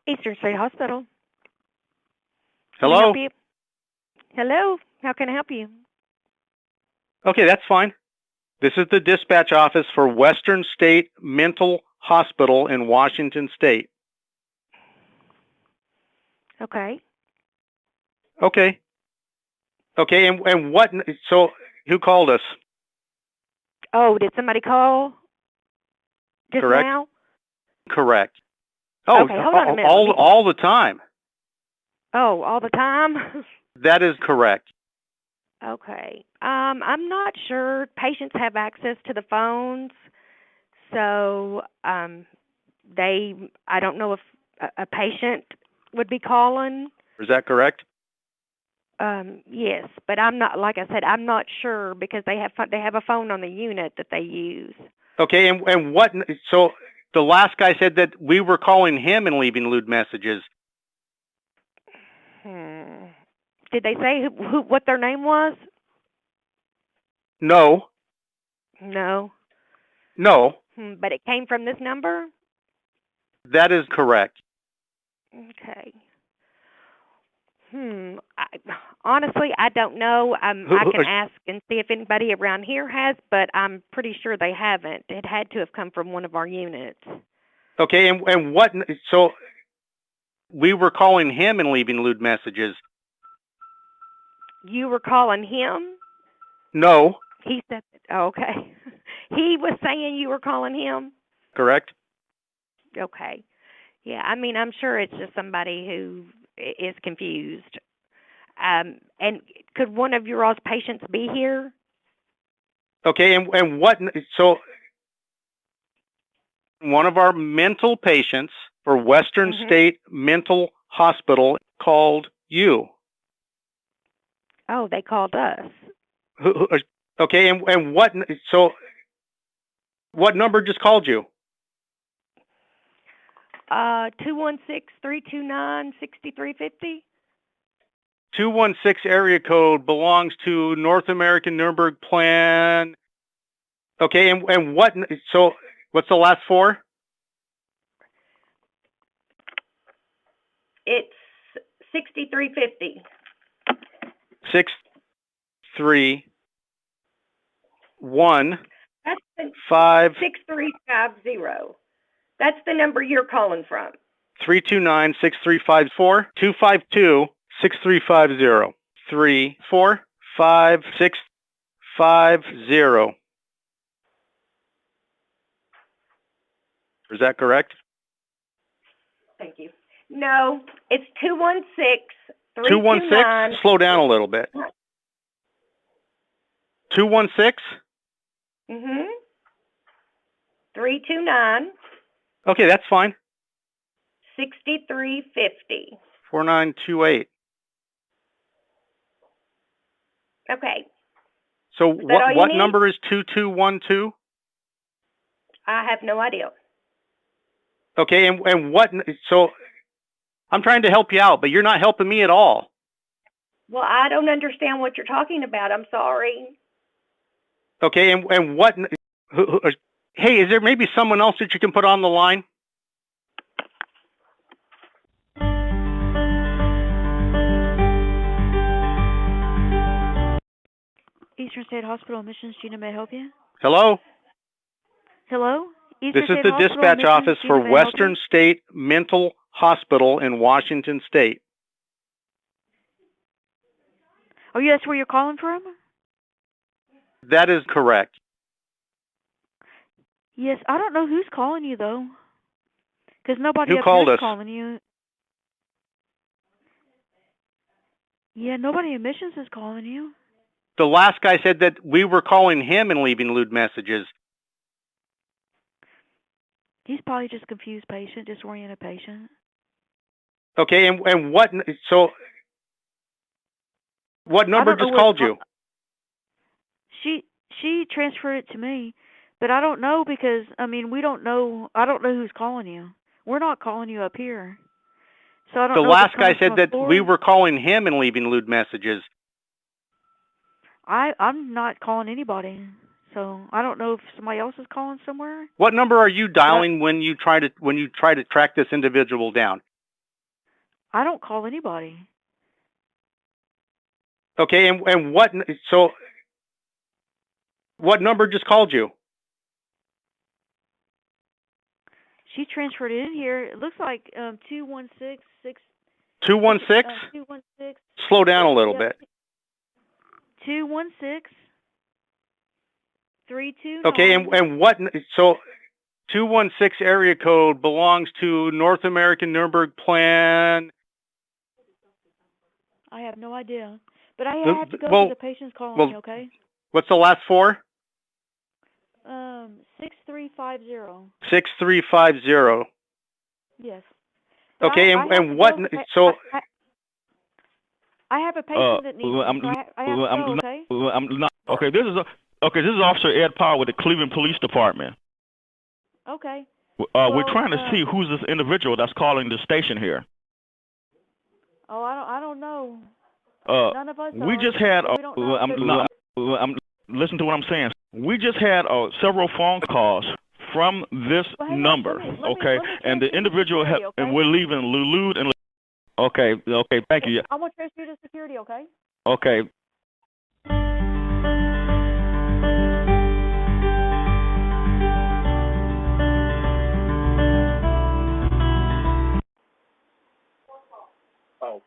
Eastern State Hospital. Can I Hello? help you? Hello? How can I help you? Okay, that's fine. This is the dispatch office for Western State Mental Hospital in Washington State. Okay. Okay. Okay, and what, so who called us? Oh, did somebody call just Correct? now? Correct. Oh, Okay, hold on a minute. Let me... all the time. Oh, all the time? That is correct. Okay. I'm not sure. Patients have access to the phones, so I don't know if a patient would be calling. Is that correct? Yes, but I'm not, like I said, I'm not sure because they have a phone on the unit that they use. Okay, and what, so the last guy said that we were calling him and leaving lewd messages. Did they say what their name was? No. No. No. But it came from this number? That is correct. Okay. Honestly, I don't know. I can ask and see if anybody around here has, but I'm pretty sure they haven't. It had to have come from one of our units. Okay, and what, so we were calling him and leaving lewd messages. You were calling him? No. He said, oh, okay. He was saying you were calling him? Correct. Okay. Yeah, I mean, I'm sure it's just somebody who is confused. And could one of your all's patients be here? Okay, and what, so one of our mental patients for Western State Mental Hospital called you. Oh, they called us. Okay, and what, so what number just called you? 216-329-6350. 216 area code belongs to North American Nuremberg Plan. Okay, and what, so what's the last four? It's 6350. 631 That's the 5 6350. That's the number you're calling from. 329 6354 252 6350 345650. Is that correct? Thank you. No, it's 216-329. 216? Slow down a little bit. 216? 329. Okay, that's fine. 6350. 4928. Okay. So what number is 2212? I have no idea. Okay, and what, so I'm trying to help you out, but you're not helping me at all. Well, I don't understand what you're talking about. I'm sorry. Okay, and what, hey, is there maybe someone else that you can put on the line? Eastern State Hospital Admissions, Gina, may I help you? Hello? Hello? This is the dispatch office for Western State Mental Hospital in Washington State. Oh, yeah, that's where you're calling from? That is correct. Yes, I don't know who's calling you, though. Because nobody Who up called here is us? calling you. Yeah, nobody in admissions is calling you. The last guy said that we were calling him and leaving lewd messages. He's probably just a confused patient, disoriented patient. Okay, and what, so what number just called you? She transferred it to me, but I don't know because, I mean, we don't know, I don't know who's calling you. We're not calling you up here. So I don't know. The last guy said that we were calling him and leaving lewd messages. I'm not calling anybody, so I don't know if somebody else is calling somewhere. What number are you dialing when you try to track this individual down? I don't call anybody. Okay, and what? So what number just called you? She transferred it in here. It looks like 216 216. 216. Slow down a little Yep. bit. 216 329. Okay, and what? So 216 area code belongs to North American Nuremberg Plan. I have no idea. But I have to go to the patient's calling me, okay? What's the last four? 6350. 6350. Yes. Okay, and what? So I have a patient that needs. I have to go, okay? I'm not. Okay, this is Officer Ed Powell with the Cleveland Police Department. Okay. We're trying to see who's this individual that's calling the station here. Oh, I don't know. None of us. We just had. We don't know. Listen to what I'm saying. We just had several phone calls from this number. Okay, and the individual and we're leaving Lulu and. Okay, thank you. I want to transfer you to security, okay? Okay. Oh.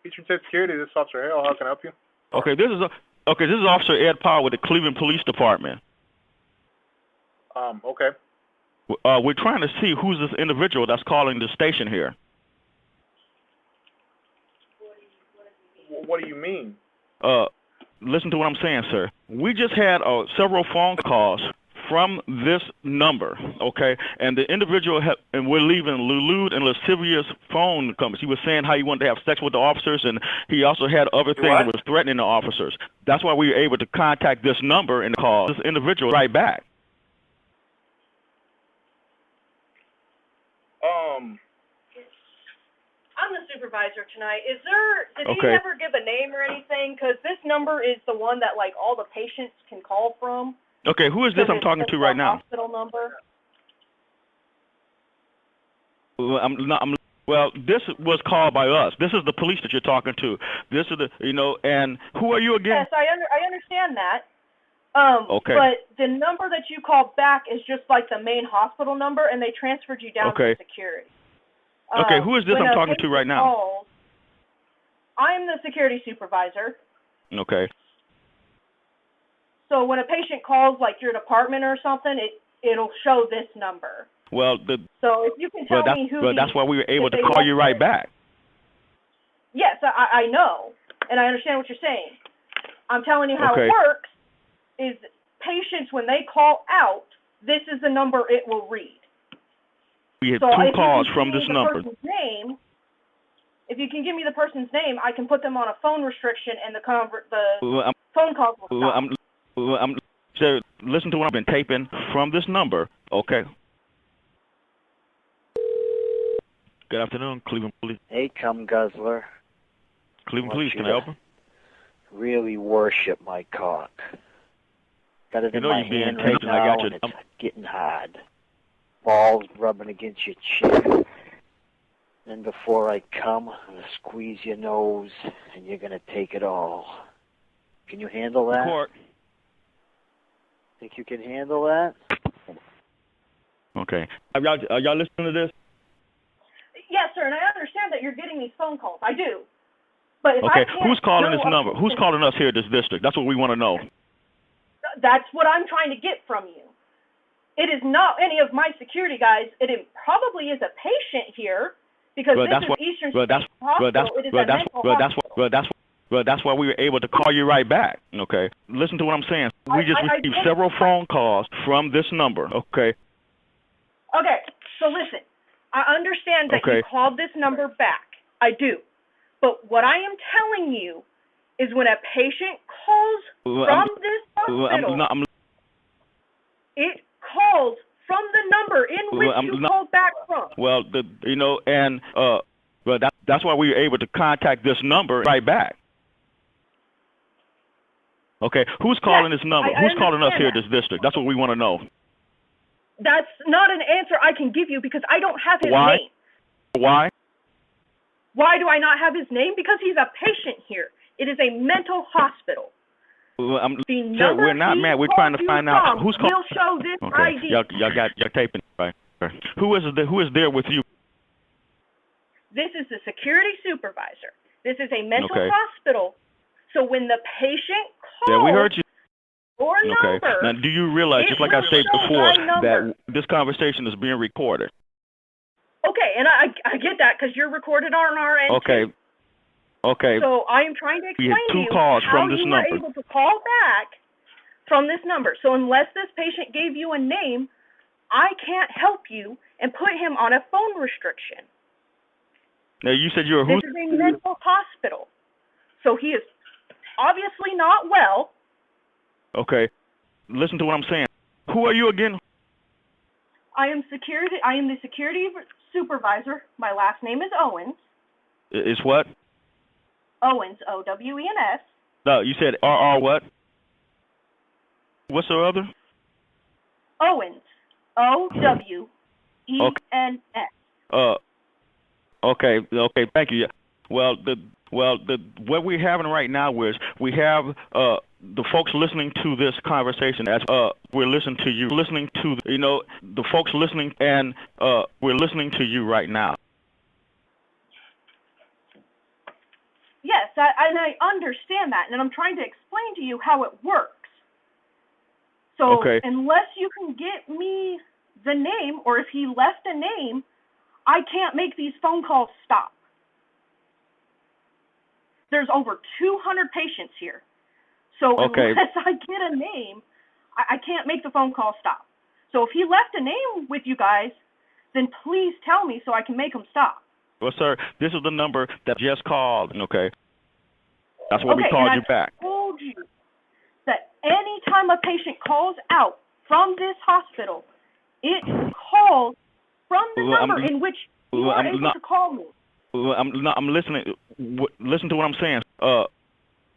Eastern State Security, this is Officer Hale. How can I help you? Okay, this is Officer Ed Powell with the Cleveland Police Department. Okay. We're trying to see who's this individual that's calling the station here. What do you mean? Listen to what I'm saying, sir. We just had several phone calls from this number, okay? And the individual and we're leaving Lulu and Lascivious phone companies. He was saying how he wanted to have sex with the officers, and he also had other things that was threatening the officers. That's why we were able to contact this number and call this individual right back. I'm the supervisor tonight. Did he ever give a name or anything? Because this number is the one that, like, all the patients can call from. Okay, who is this I'm talking to right now? Hospital number. Well, this was called by us. This is the police that you're talking to. This is and who are you again? Yes, I understand that. Okay. But the number that you called back is just like the main hospital number, and they transferred you down to security. Okay, who is this I'm talking to right now? I'm the security supervisor. Okay. So when a patient calls, like your department or something, it'll show this number. Well, so if you can tell me who. Well, that's why we were able to call you right back. Yes, I know, and I understand what you're saying. I'm telling you how it works. Is patients, when they call out, this is the number it will read. We had two calls from this number. If you can give me the person's name, I can put them on a phone restriction, and the phone calls will stop. So listen to what I've been taping from this number, okay? Good afternoon, Cleveland Police. Hey, cum guzzler. Cleveland Police, can I help you? Really worship my cock. Got it in my hand right now, I got you. And it's getting hard. Balls rubbing against your chin. Then before I come, I'm going to squeeze your nose, and you're going to take it all. Can you handle that? Court. Think you can handle that? Okay. Are y'all listening to this? Yes, sir, and I understand that you're getting these phone calls. I do. But if okay, who's calling this number? Who's calling us here at this district? That's what we want to know. That's what I'm trying to get from you. It is not any of my security guys. It probably is a patient here because this is Eastern State Hospital. It is a mental hospital. That's why we were able to call you right back. Okay. Listen to what I'm saying. We just received several phone calls from this number. Okay. Okay. So listen, I understand that you called this number back. I do. But what I am telling you is when a patient calls from this hospital, it calls from the number in which you called back from. Well, that's why we were able to contact this number right back. Okay, who's calling this number? Who's calling us here at this district? That's what we want to know. That's not an answer I can give you because I don't have his name. Why? Why do I not have his name? Because he's a patient here. It is a mental hospital. Well, The sir, number we're not he mad. We're called trying to you find out from who's calling. will show this Okay, ID. y'all got your taping right. Who is there with you? This is the security supervisor. This is a mental Okay. hospital. So when the patient calls Yeah, we heard you. or Okay. number, Now, do you realize, it just like I will said show before, my number. that this conversation is being recorded? okay, and I get that because you're recorded on our end. Okay. too. Okay. So I am trying to We explain had to two you calls how from this you number. were able to call back from this number. So unless this patient gave you a name, I can't help you and put him on a phone restriction. Now, you said you're This who? is a mental hospital. So he is obviously not well. Okay. Listen to what I'm saying. Who are you again? I am the security supervisor. My last name is Owens. Is what? Owens, O-W-E-N-S. No, you said R what? What's the other? Owens, O-W-E-N-S. Okay, thank you. Well, what we're having right now is we have the folks listening to this conversation as we're listening to you, listening to the folks listening, and we're listening to you right now. Yes, I understand that, and I'm trying to explain to you how it works. So Okay. unless you can get me the name, or if he left a name, I can't make these phone calls stop. There's over 200 patients here. So Okay. unless I get a name, I can't make the phone call stop. So if he left a name with you guys, then please tell me so I can make him stop. Well, sir, this is the number that just called. Okay. That's why we Okay, called and you back. I told you that any time a patient calls out from this hospital, it calls from the Well, number in which you are able to call me. I'm listening. Listen to what I'm saying.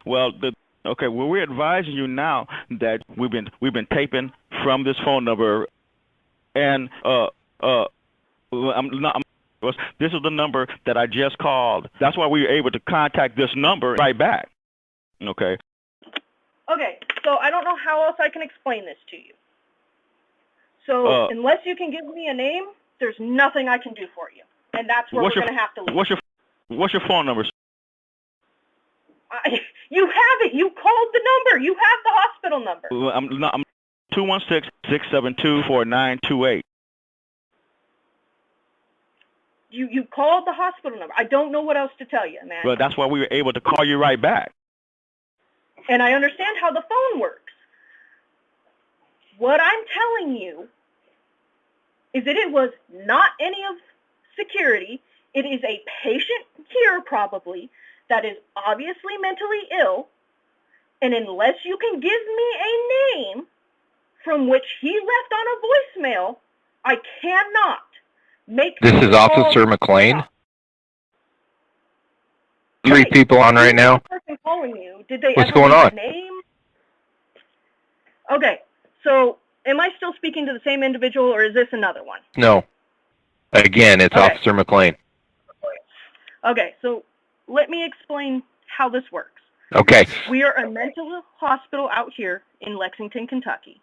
We're advising you now that we've been taping from this phone number, and this is the number that I just called. That's why we were able to contact this number right back. Okay. Okay, so I don't know how else I can explain this to you. So unless you can give me a name, there's nothing I can do for you, and that's where we're going to have to leave. What's your phone number? You have it. You called the number. You have the hospital number. I'm 216-672-4928. You called the hospital number. I don't know what else to tell you, man. Well, that's why we were able to call you right back. And I understand how the phone works. What I'm telling you is that it was not any of security. It is a patient here, probably, that is obviously mentally ill. And unless you can give me a name from which he left on a voicemail, I cannot make This is Officer McLean. Three people on right now. The person calling you, did they What's ever going leave on? a name? Okay, so am I still speaking to the same individual, or is this another one? No. Again, it's Okay. Officer McLean. Okay, so let me explain how this works. Okay. We are a mental hospital out here in Lexington, Kentucky.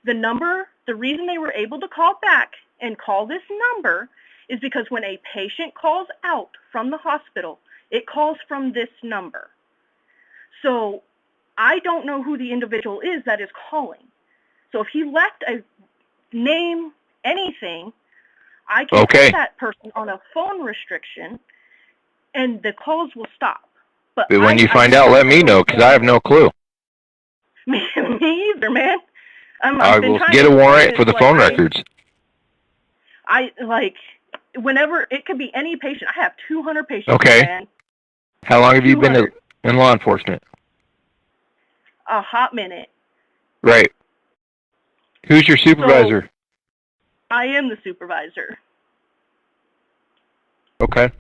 The reason they were able to call back and call this number is because when a patient calls out from the hospital, it calls from this number. So I don't know who the individual is that is calling. So if he left a name, anything, I can put that person on a phone restriction and the calls will stop. But when you find out, let me know, because I have no clue. Me either, man. I will get a warrant for the phone records. Whenever, it could be any patient. I have 200 patients, Okay. man. How long have you been in law enforcement? A hot minute. Right. Who's your supervisor? So, I am the supervisor. Okay.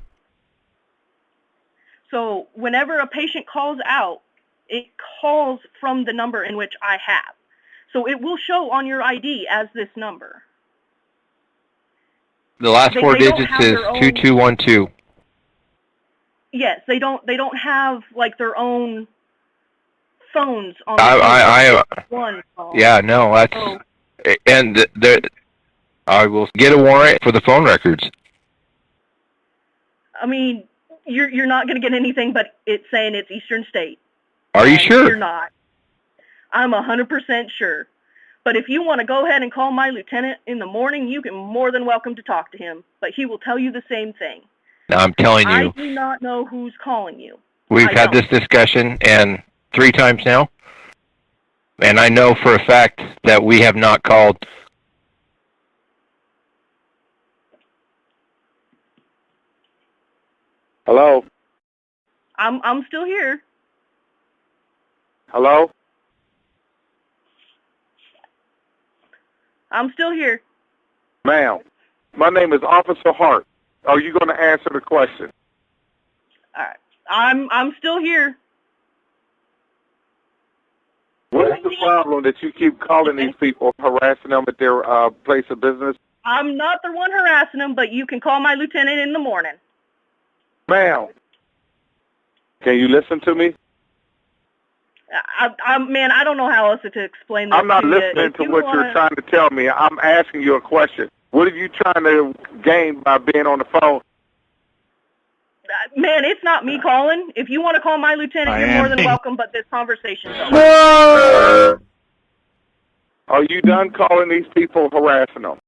So whenever a patient calls out, it calls from the number in which I have. So it will show on your ID as this number. The last four digits is 2212. Yes, they don't have like their own phones on one phone. Yeah, no, that's and I will get a warrant for the phone records. I mean, you're not going to get anything but it's saying it's Eastern State. Are you sure? You're not. I'm 100% sure. But if you want to go ahead and call my lieutenant in the morning, you can more than welcome to talk to him. But he will tell you the same thing. Now, I'm telling you. I do not know who's calling you. We've had this discussion and 3 times now. And I know for a fact that we have not called. Hello? I'm still here. Hello? I'm still here. Ma'am, my name is Officer Hart. Are you going to answer the question? All right. I'm still here. What is the problem that you keep calling these people, harassing them at their place of business? I'm not the one harassing them, but you can call my lieutenant in the morning. Ma'am, can you listen to me? Man, I don't know how else to explain this. I'm not listening to what you're trying to tell me. I'm asking you a question. What are you trying to gain by being on the phone? Man, it's not me calling. If you want to call my lieutenant, you're more than welcome, but this conversation's over. Are you done calling these people, harassing them?